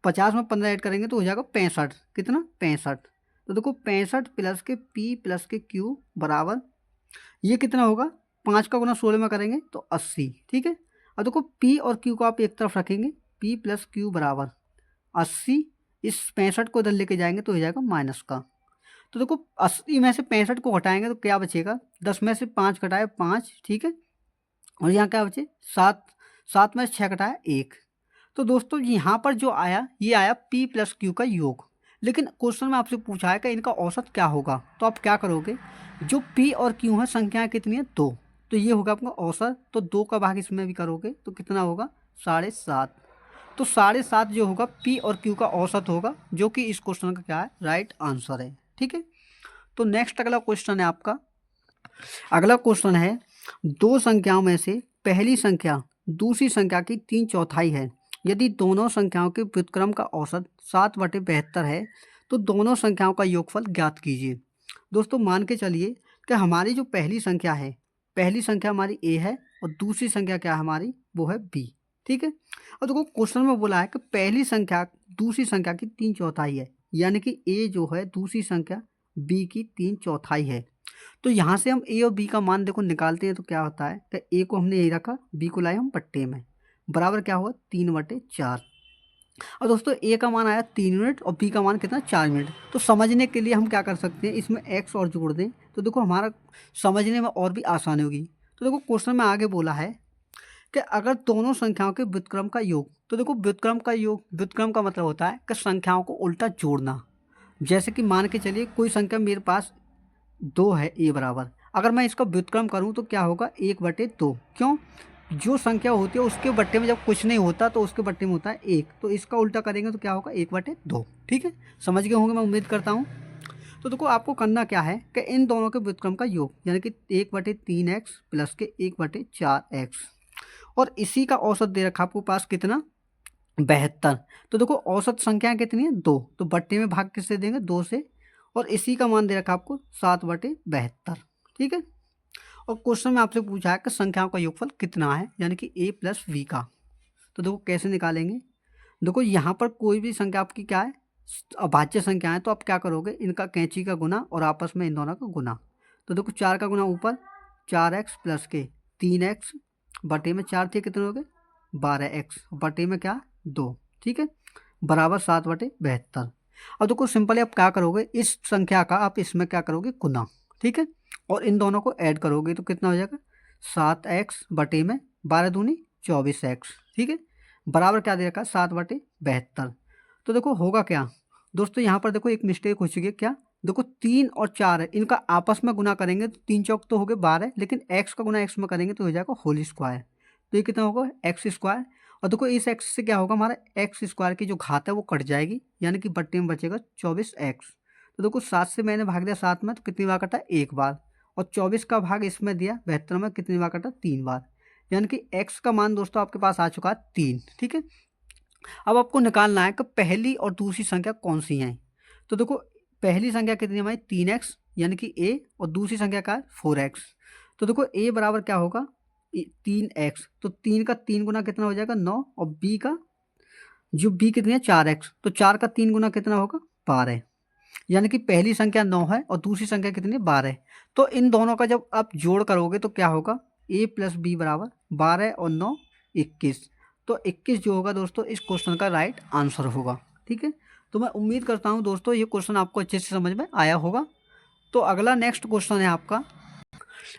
50 में 15 ऐड करेंगे तो हो जाएगा 65। कितना, 65। तो देखो 65 प्लस के पी प्लस के क्यू बराबर, ये कितना होगा, 5 का गुना 16 में करेंगे तो 80। ठीक है, अब देखो पी और क्यू को आप एक तरफ रखेंगे, पी प्लस क्यू बराबर 80, इस 65 को इधर लेके जाएंगे तो हो जाएगा माइनस का। तो देखो 80 में से 65 को घटाएंगे तो क्या बचेगा, 10 में से 5 घटाए 5, ठीक है, और यहाँ क्या बचे 7, 7 में से 6 घटाया 1। तो दोस्तों यहाँ पर जो आया ये आया P प्लस क्यू का योग, लेकिन क्वेश्चन में आपसे पूछा है कि इनका औसत क्या होगा। तो आप क्या करोगे, जो P और Q है संख्याएं कितनी है, 2, तो ये होगा आपका औसत, तो 2 का भाग इसमें भी करोगे तो कितना होगा, 7.5। तो 7.5 जो होगा P और Q का औसत होगा, जो कि इस क्वेश्चन का क्या है, राइट आंसर है। ठीक है, तो नेक्स्ट अगला क्वेश्चन है आपका। अगला क्वेश्चन है, दो संख्याओं में से पहली संख्या दूसरी संख्या की 3/4 है, यदि दोनों संख्याओं के व्युत्क्रम का औसत 7/72 है तो दोनों संख्याओं का योगफल ज्ञात कीजिए। दोस्तों मान के चलिए कि हमारी जो पहली संख्या है, पहली संख्या हमारी a है और दूसरी संख्या क्या है हमारी, वो है b। ठीक है, और देखो क्वेश्चन में बोला है कि पहली संख्या दूसरी संख्या की 3/4 है, यानी कि a जो है दूसरी संख्या b की 3/4 है। तो यहाँ से हम a और b का मान देखो निकालते हैं तो क्या होता है कि a को हमने यही रखा, b को लाए हम बट्टे में, बराबर क्या हुआ 3/4। और दोस्तों a का मान आया 3 यूनिट और b का मान कितना 4 यूनिट। तो समझने के लिए हम क्या कर सकते हैं, इसमें x और जोड़ दें तो देखो हमारा समझने में और भी आसानी होगी। तो देखो क्वेश्चन में आगे बोला है कि अगर दोनों संख्याओं के व्युत्क्रम का योग, तो देखो व्युत्क्रम का योग, व्युत्क्रम का मतलब होता है कि संख्याओं को उल्टा जोड़ना। जैसे कि मान के चलिए कोई संख्या मेरे पास 2 है a बराबर, अगर मैं इसका व्युत्क्रम करूं तो क्या होगा 1/2। क्यों, जो संख्या होती है उसके बट्टे में जब कुछ नहीं होता तो उसके बट्टे में होता है 1, तो इसका उल्टा करेंगे तो क्या होगा 1/2। ठीक है, समझ गए होंगे मैं उम्मीद करता हूँ। तो देखो आपको करना क्या है कि इन दोनों के व्युत्क्रम का योग यानी कि 1/3x प्लस के 1/4x, और इसी का औसत दे रखा आपको पास कितना 72। तो देखो औसत संख्या कितनी है 2, तो बट्टे में भाग किससे देंगे 2 से, और इसी का मान दे रखा आपको 7/72। ठीक है, और क्वेश्चन में आपसे पूछा है कि संख्याओं का योगफल कितना है यानी कि a प्लस v का। तो देखो कैसे निकालेंगे। देखो यहाँ पर कोई भी संख्या आपकी क्या है अभाज्य संख्या है, तो आप क्या करोगे इनका कैंची का गुना और आपस में इन दोनों का गुना। तो देखो 4 का गुना ऊपर 4x प्लस के 3x बटे में 4 थे कितने हो गए 12x बटे में क्या 2। ठीक है, बराबर 7/72। अब देखो सिंपली आप क्या करोगे इस संख्या का आप इसमें क्या करोगे गुना। ठीक है, और इन दोनों को ऐड करोगे तो कितना हो जाएगा 7x बटे में 12 दूनी 24x। ठीक है, बराबर क्या दे रखा 7/72। तो देखो होगा क्या दोस्तों, यहाँ पर देखो एक मिस्टेक हो चुकी है। क्या देखो 3 और 4 है, इनका आपस में गुना करेंगे तो 3 चौक तो हो गए 12, लेकिन x का गुना x में करेंगे तो हो जाएगा होल स्क्वायर। तो ये कितना होगा एक्स स्क्वायर, और देखो इस x से क्या होगा हमारा एक्स स्क्वायर की जो घात है वो कट जाएगी यानी कि बट्टे में बचेगा 24x। तो देखो 7 से मैंने भाग दिया 7 में तो कितनी बार कटा 1 बार, और 24 का भाग इसमें दिया 72 में कितनी बार कटा 3 बार, यानी कि x का मान दोस्तों आपके पास आ चुका है 3। ठीक है, अब आपको निकालना है कि पहली और दूसरी संख्या कौन सी हैं। तो देखो पहली संख्या कितनी है हमारी 3x यानी कि a, और दूसरी संख्या का है 4x। तो देखो a बराबर क्या होगा 3x, तो 3 का 3 गुना कितना हो जाएगा 9, और b का जो b कितनी है 4x, तो 4 का 3 गुना कितना होगा 12, यानी कि पहली संख्या 9 है और दूसरी संख्या कितनी है 12। तो इन दोनों का जब आप जोड़ करोगे तो क्या होगा a प्लस बी बराबर 12 और 9 21। तो 21 जो होगा दोस्तों इस क्वेश्चन का राइट आंसर होगा। ठीक है, तो मैं उम्मीद करता हूँ दोस्तों ये क्वेश्चन आपको अच्छे से समझ में आया होगा। तो अगला नेक्स्ट क्वेश्चन है आपका,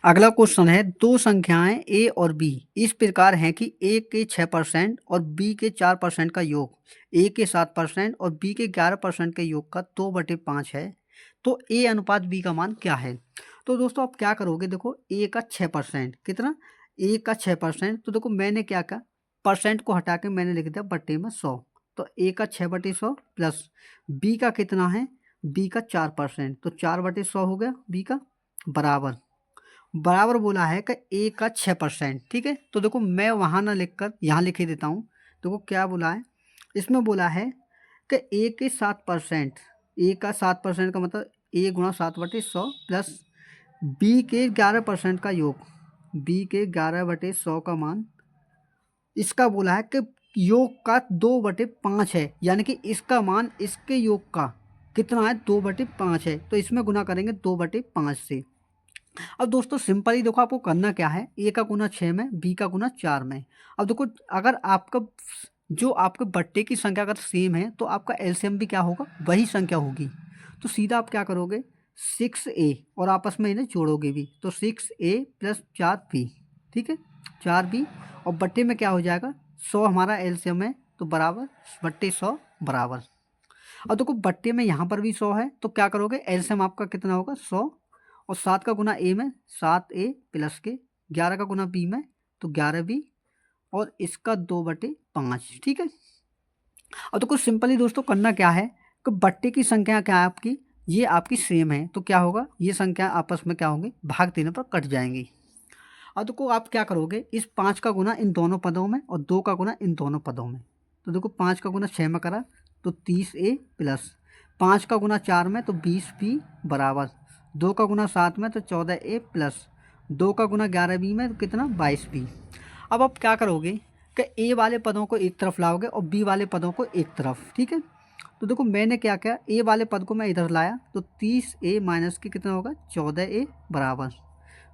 अगला क्वेश्चन है दो संख्याएं a और b इस प्रकार हैं कि a के 6% और b के 4% का योग a के 7% और b के 11% के योग का 2/5 है, तो a अनुपात b का मान क्या है। तो दोस्तों आप क्या करोगे, देखो a का 6% कितना a का 6%, तो देखो मैंने क्या कहा परसेंट को हटा के मैंने लिख दिया बट्टे में 100, तो a का 6/100 प्लस b का कितना है b का 4%, तो 4/100 हो गया b का, बराबर बराबर बोला है कि ए का 6%। ठीक है, तो देखो मैं वहाँ ना लिखकर यहाँ लिख ही देता हूँ। देखो क्या बोला है इसमें, बोला है कि ए के 7%, ए का 7% का मतलब ए गुणा 7/100 प्लस बी के 11% का योग, बी के 11/100 का मान, इसका बोला है कि योग का 2/5 है, यानी कि इसका मान इसके योग का कितना है 2/5 है, तो इसमें गुना करेंगे 2/5 से। अब दोस्तों सिंपल ही देखो आपको करना क्या है, ए का गुना 6 में बी का गुना 4 में। अब देखो अगर आपका जो आपके बट्टे की संख्या अगर सेम है तो आपका एलसीएम भी क्या होगा वही संख्या होगी। तो सीधा आप क्या करोगे 6a और आपस में इन्हें जोड़ोगे भी, तो 6a प्लस 4b। ठीक है 4b, और बट्टे में क्या हो जाएगा 100 हमारा एलसीएम है, तो बराबर बट्टे 100 बराबर। अब देखो बट्टे में यहाँ पर भी 100 है, तो क्या करोगे एलसीएम आपका कितना होगा 100, और 7 का गुना ए में 7a प्लस के 11 का गुना बी में तो 11b, और इसका 2/5। ठीक है, अब तो कुछ सिंपली दोस्तों करना क्या है कि बट्टे की संख्या क्या है आपकी, ये आपकी सेम है, तो क्या होगा ये संख्या आपस में क्या होंगी भाग देने पर कट जाएंगी। अब देखो आप क्या करोगे इस 5 का गुना इन दोनों पदों में और 2 का गुना इन दोनों पदों में। तो देखो 5 का गुना 6 में करा तो 30a प्लस 5 का गुना 4 में तो 20b बराबर 2 का गुना 7 में तो 14a प्लस 2 का गुना 11b में तो कितना 22b। अब आप क्या करोगे कि ए वाले पदों को एक तरफ लाओगे और बी वाले पदों को एक तरफ। ठीक है, तो देखो मैंने क्या किया ए वाले पद को मैं इधर लाया तो 30a माइनस के कितना होगा 14a बराबर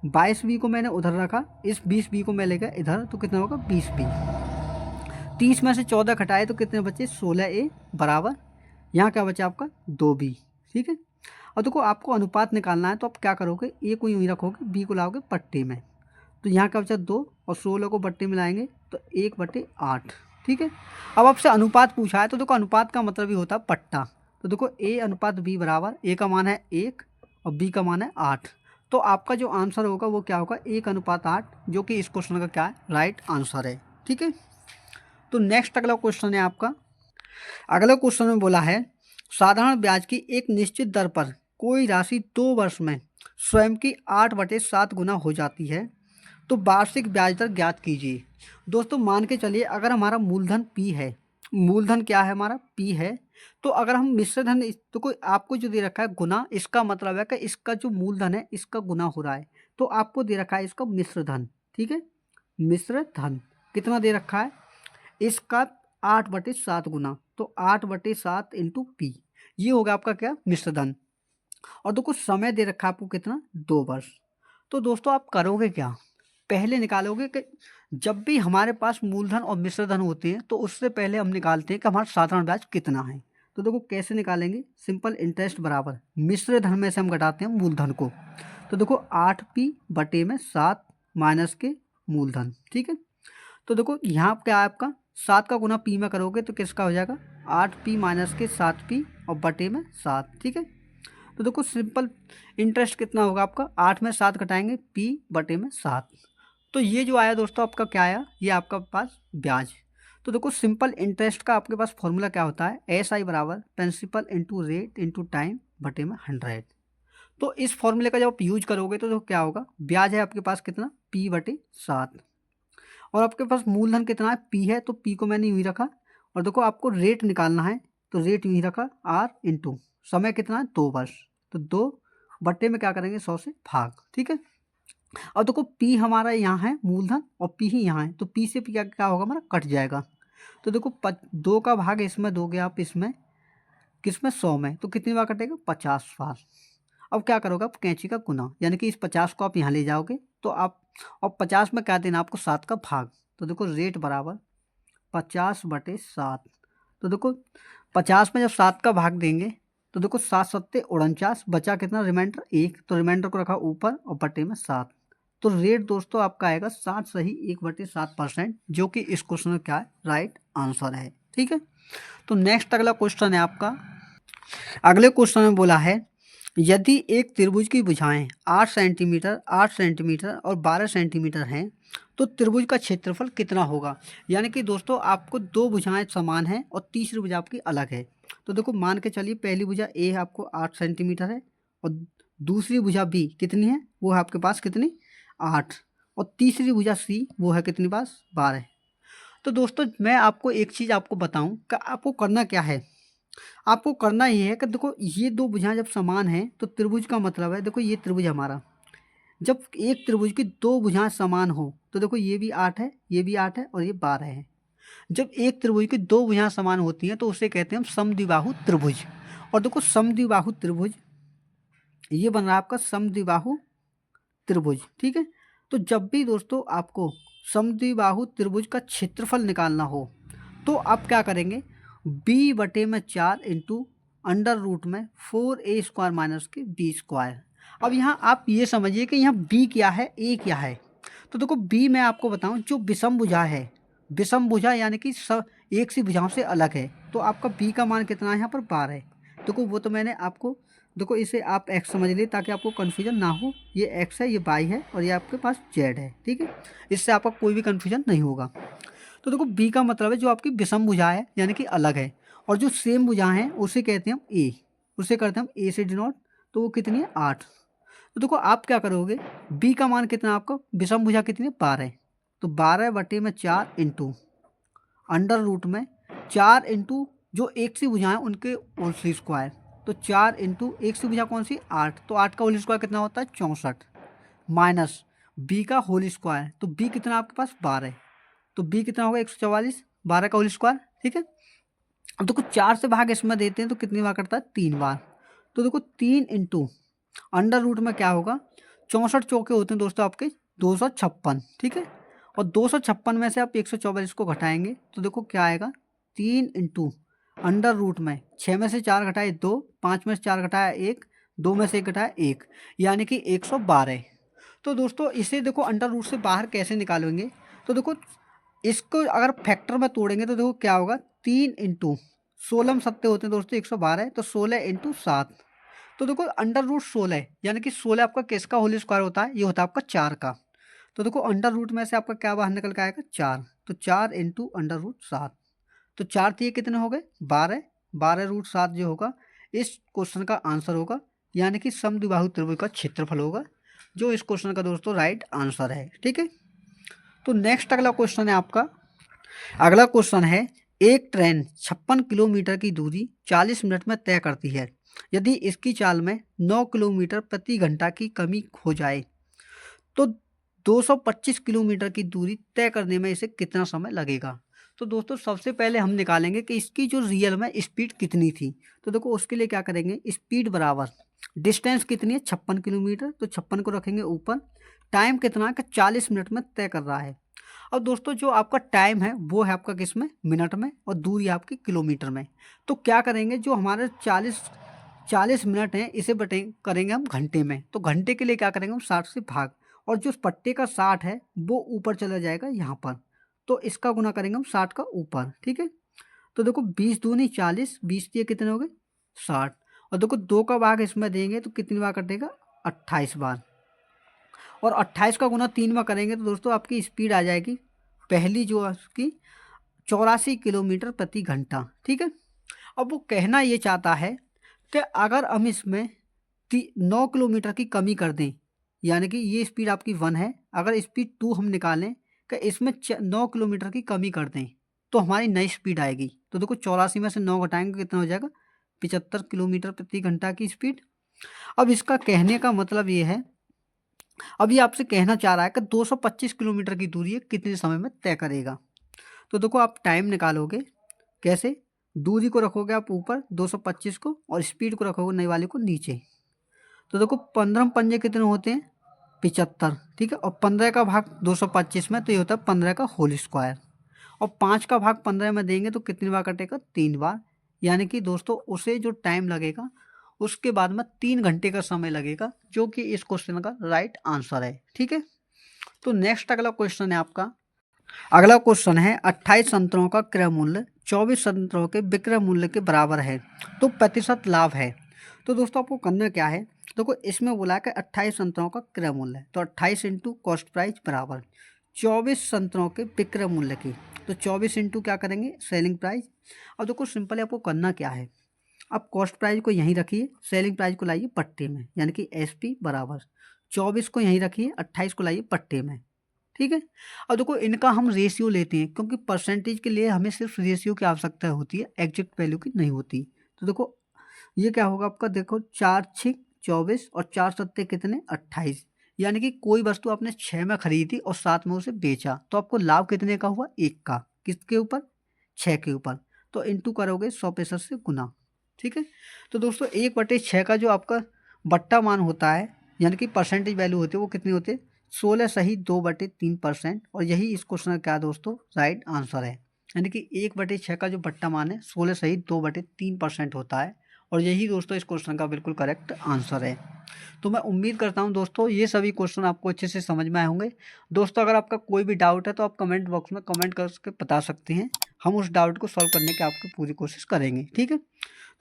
22b को मैंने उधर रखा, इस 20b को मैं लेकर इधर तो कितना होगा 20b। 30 में से 14 घटाए तो कितने बचे 16a बराबर यहाँ क्या बचा आपका 2b। ठीक है, और देखो आपको अनुपात निकालना है तो आप क्या करोगे ए को यूँ ही रखोगे बी को लाओगे पट्टे में, तो यहाँ का बचा 2 और 16 को बट्टे में लाएंगे तो 1/8। ठीक है, अब आपसे अनुपात पूछा है तो देखो अनुपात का मतलब ही होता है पट्टा। तो देखो a अनुपात b बराबर, a का मान है 1 और b का मान है 8, तो आपका जो आंसर होगा वो क्या होगा 1:8, जो कि इस क्वेश्चन का क्या है राइट आंसर है। ठीक है, तो नेक्स्ट अगला क्वेश्चन है आपका। अगला क्वेश्चन में बोला है साधारण ब्याज की एक निश्चित दर पर कोई राशि 2 वर्ष में स्वयं की 8/7 गुना हो जाती है, तो वार्षिक ब्याज दर ज्ञात कीजिए। दोस्तों मान के चलिए अगर हमारा मूलधन पी है, मूलधन क्या है हमारा पी है, तो अगर हम मिश्र धन तो कोई आपको जो दे रखा है गुना, इसका मतलब है कि इसका जो मूलधन है इसका गुना हो रहा है, तो आपको दे रखा है इसका मिश्र धन। ठीक है, मिश्र धन कितना दे रखा है इसका 8/7 गुना, तो 8/7 इंटू पी, ये होगा आपका क्या मिश्र धन। और देखो समय दे रखा है आपको कितना 2 वर्ष। तो दोस्तों आप करोगे क्या, पहले निकालोगे कि जब भी हमारे पास मूलधन और मिश्र धन होते हैं तो उससे पहले हम निकालते हैं कि हमारा साधारण ब्याज कितना है। तो देखो कैसे निकालेंगे, सिंपल इंटरेस्ट बराबर मिश्र धन में से हम घटाते हैं मूलधन को, तो देखो 8p/7 माइनस के मूलधन। ठीक है, तो देखो यहाँ क्या है आपका 7 का गुना पी में करोगे तो किसका हो जाएगा 8p माइनस के 7p और बटे में 7। ठीक है, तो देखो सिंपल इंटरेस्ट कितना होगा आपका 8 में 7 घटाएंगे p/7, तो ये जो आया दोस्तों आपका क्या आया, ये आपका पास ब्याज। तो देखो सिंपल इंटरेस्ट का आपके पास फॉर्मूला क्या होता है, SI बराबर principal into rate into time बटे में 100। तो इस फॉर्मूले का जब आप यूज करोगे तो क्या होगा, ब्याज है आपके पास कितना p/7, और आपके पास मूलधन कितना है पी है, तो पी को मैंने यूँ ही रखा, और देखो आपको रेट निकालना है तो रेट यूँ ही रखा आर इंटू समय कितना है 2 वर्ष, तो 2 बट्टे में क्या करेंगे 100 से भाग। ठीक है, अब देखो पी हमारा यहाँ है मूलधन और पी ही यहाँ है, तो पी से क्या क्या होगा हमारा कट जाएगा, तो देखो 2 का भाग इसमें दोगे आप, इसमें किसमें 100 में, तो कितनी बार कटेगा 50 बार। अब क्या करोगे आप कैंची का गुना, यानी कि इस 50 को आप यहाँ ले जाओगे तो आप, और 50 में क्या देना आपको 7 का भाग, तो देखो रेट बराबर 50/7, तो देखो 50 में जब 7 का भाग देंगे तो देखो 7×7=49, बचा कितना रिमाइंडर 1, तो रिमाइंडर को रखा ऊपर और बटे में 7, तो रेट दोस्तों आपका आएगा 7 सही 1/7%, जो कि इस क्वेश्चन में क्या है राइट आंसर है। ठीक है, तो नेक्स्ट अगला क्वेश्चन है आपका। अगले क्वेश्चन में बोला है यदि एक त्रिभुज की भुजाएं 8 सेंटीमीटर 8 सेंटीमीटर और 12 सेंटीमीटर हैं तो त्रिभुज का क्षेत्रफल कितना होगा। यानी कि दोस्तों आपको 2 भुजाएं समान हैं और तीसरी भुजा आपकी अलग है। तो देखो मान के चलिए पहली भुजा ए आपको 8 सेंटीमीटर है और दूसरी भुजा बी कितनी है, वो है आपके पास कितनी 8, और तीसरी भुजा सी वो है कितनी पास 12। तो दोस्तों मैं आपको एक चीज़ आपको बताऊं कि आपको करना क्या है, आपको करना ये है कि देखो ये 2 भुजाएं जब समान हैं तो त्रिभुज का मतलब है, देखो ये त्रिभुज हमारा, जब एक त्रिभुज की 2 भुजाएं समान हो तो देखो ये भी 8 है, ये भी 8 है और ये 12 है। जब एक त्रिभुज की 2 भुजाएं समान होती हैं तो उसे कहते हैं हम समद्विबाहु त्रिभुज। और देखो समद्विबाहु त्रिभुज ये बन रहा है आपका समद्विबाहु त्रिभुज। ठीक है, तो जब भी दोस्तों आपको समद्विबाहु त्रिभुज का क्षेत्रफल निकालना हो तो आप क्या करेंगे b/4 इंटू √4a² माइनस के b²। अब यहाँ आप ये समझिए कि यहाँ b क्या है a क्या है। तो देखो b मैं आपको बताऊँ जो विषम भुजा है, विषम भुजा यानी कि सब एक सी भुजाओं से अलग है, तो आपका b का मान कितना है यहाँ पर 12 है। देखो वो तो मैंने आपको, देखो इसे आप x समझ लिए ताकि आपको कन्फ्यूजन ना हो, ये x है ये y है और ये आपके पास z है। ठीक है, इससे आपका कोई भी कन्फ्यूजन नहीं होगा। तो देखो बी का मतलब है जो आपकी विषम भुजा है यानी कि अलग है, और जो सेम भुजा है उसे कहते हैं हम ए, उसे करते हैं हम ए से डिनोट, तो वो कितनी है 8। तो देखो आप क्या करोगे बी का मान कितना आपका विषम भुजा कितनी है 12, तो 12/4 इंटू √4 इंटू जो एक सी भुजा है उनके होल स्क्वायर, तो 4 इंटू एक सी भुजा कौन सी 8, तो 8 का होल स्क्वायर कितना होता है 64 माइनस बी का होल स्क्वायर, तो बी कितना आपके पास 12, तो बी कितना होगा 144, 12 का होल स्क्वायर। ठीक है, अब देखो 4 से भाग इसमें देते हैं तो कितनी बार करता है 3 बार, तो देखो 3 इंटू अंडर रूट में क्या होगा 64 चौके होते हैं दोस्तों आपके 256। ठीक है, और 256 में से आप 144 को घटाएंगे तो देखो क्या आएगा 3 इंटू अंडर रूट में 6 में से 4 घटाए 2, 5 में से 4 घटाया 1, 2 में से 1 घटाया 1, यानी कि 112। तो दोस्तों इसे देखो अंडर रूट से बाहर कैसे निकालेंगे, तो देखो इसको अगर फैक्टर में तोड़ेंगे तो देखो क्या होगा 3 इंटू 16 में 7 होते हैं दोस्तों 112, तो 16 इंटू 7, तो देखो अंडर रूट 16 यानी कि 16 आपका किसका होल स्क्वायर होता है, ये होता है आपका 4 का। तो देखो अंडर रूट में से आपका क्या बाहर निकल के आएगा 4, तो 4 इंटू अंडर रूट 7, तो 4 तो ये कितने हो गए 12, 12 रूट 7 जो होगा इस क्वेश्चन का आंसर होगा, यानी कि समद्विबाहु त्रिभुज का क्षेत्रफल होगा, जो इस क्वेश्चन का दोस्तों राइट आंसर है। ठीक है, तो नेक्स्ट अगला क्वेश्चन है आपका। अगला क्वेश्चन है एक ट्रेन 56 किलोमीटर की दूरी 40 मिनट में तय करती है। यदि इसकी चाल में 9 किलोमीटर प्रति घंटा की कमी हो जाए तो 225 किलोमीटर की दूरी तय करने में इसे कितना समय लगेगा। तो दोस्तों सबसे पहले हम निकालेंगे कि इसकी जो रियल में स्पीड कितनी थी। तो देखो उसके लिए क्या करेंगे, स्पीड बराबर डिस्टेंस कितनी है 56 किलोमीटर, तो 56 को रखेंगे ऊपर, टाइम कितना है कि 40 मिनट में तय कर रहा है। अब दोस्तों जो आपका टाइम है वो है आपका किस में, मिनट में, और दूरी आपकी किलोमीटर में। तो क्या करेंगे, जो हमारे 40 मिनट हैं इसे बटे करेंगे हम घंटे में, तो घंटे के लिए क्या करेंगे हम 60 से भाग, और जो पट्टे का 60 है वो ऊपर चला जाएगा यहाँ पर, तो इसका गुना करेंगे हम 60 का ऊपर। ठीक है, तो देखो 20 दूनी 40, 20 दिए कितने हो गए 60, और देखो 2 का भाग इसमें देंगे तो कितनी बार कटेगा 28 बार, और 28 का गुना 3 में करेंगे तो दोस्तों आपकी स्पीड आ जाएगी पहली जो है उसकी 84 किलोमीटर प्रति घंटा। ठीक है, अब वो कहना ये चाहता है कि अगर हम इसमें 9 किलोमीटर की कमी कर दें, यानी कि ये स्पीड आपकी 1 है, अगर स्पीड 2 हम निकालें कि इसमें 9 किलोमीटर की कमी कर दें तो हमारी नई स्पीड आएगी। तो देखो 84 में से 9 घटाएंगे कितना हो जाएगा 75 किलोमीटर प्रति घंटा की स्पीड। अब इसका कहने का मतलब ये है, अब ये आपसे कहना चाह रहा है कि 225 किलोमीटर की दूरी कितने समय में तय करेगा। तो देखो आप टाइम निकालोगे कैसे, दूरी को रखोगे आप ऊपर 225 को, और स्पीड को रखोगे नई वाले को नीचे। तो देखो 15 पंजे कितने होते हैं 75, ठीक है, और 15 का भाग 225 में तो ये होता है 15 का होल स्क्वायर, और 5 का भाग 15 में देंगे तो कितनी बार कटेगा 3 बार, यानी कि दोस्तों उसे जो टाइम लगेगा उसके बाद में 3 घंटे का समय लगेगा, जो कि इस क्वेश्चन का राइट आंसर है। ठीक है, तो नेक्स्ट अगला क्वेश्चन है आपका। अगला क्वेश्चन है 28 संतरों का क्रय मूल्य 24 संतरों के विक्रय मूल्य के बराबर है तो प्रतिशत लाभ है। तो दोस्तों आपको करना क्या है, देखो इसमें बोला है कि 28 संतरों का क्रय मूल्य है, तो 28 इंटू कॉस्ट प्राइस बराबर 24 संतरों के विक्रय मूल्य की, तो 24 इंटू क्या करेंगे सेलिंग प्राइस। अब देखो सिंपल आपको करना क्या है, अब कॉस्ट प्राइस को यहीं रखिए, सेलिंग प्राइस को लाइए पट्टे में, यानी कि SP बराबर 24 को यहीं रखिए, 28 को लाइए पट्टे में। ठीक है, अब देखो इनका हम रेशियो लेते हैं क्योंकि परसेंटेज के लिए हमें सिर्फ रेशियो की आवश्यकता होती है, एग्जैक्ट वैल्यू की नहीं होती। तो देखो ये क्या होगा आपका, देखो 4 6 24 और 4 सत्ते कितने 28, यानी कि कोई वस्तु आपने 6 में खरीदी और 7 में उसे बेचा तो आपको लाभ कितने का हुआ 1 का, किसके ऊपर 6 के ऊपर, तो इंटू करोगे 100% से गुना। ठीक है, तो दोस्तों 1/6 का जो आपका बट्टा मान होता है यानी कि परसेंटेज वैल्यू होती है वो कितनी होती है 16 सही 2/3%, और यही इस क्वेश्चन का क्या दोस्तों राइट आंसर है, यानी कि 1/6 का जो बट्टा मान है 16 सही 2/3% होता है, और यही दोस्तों इस क्वेश्चन का बिल्कुल करेक्ट आंसर है। तो मैं उम्मीद करता हूं दोस्तों ये सभी क्वेश्चन आपको अच्छे से समझ में आए होंगे। दोस्तों अगर आपका कोई भी डाउट है तो आप कमेंट बॉक्स में कमेंट करके बता सकते हैं, हम उस डाउट को सॉल्व करने की आपकी पूरी कोशिश करेंगे। ठीक है,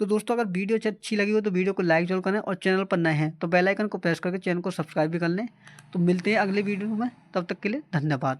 तो दोस्तों अगर वीडियो अच्छी लगी हो तो वीडियो को लाइक जरूर करें, और चैनल पर नए हैं तो बेल आइकन को प्रेस करके चैनल को सब्सक्राइब भी कर लें। तो मिलते हैं अगले वीडियो में, तब तक के लिए धन्यवाद।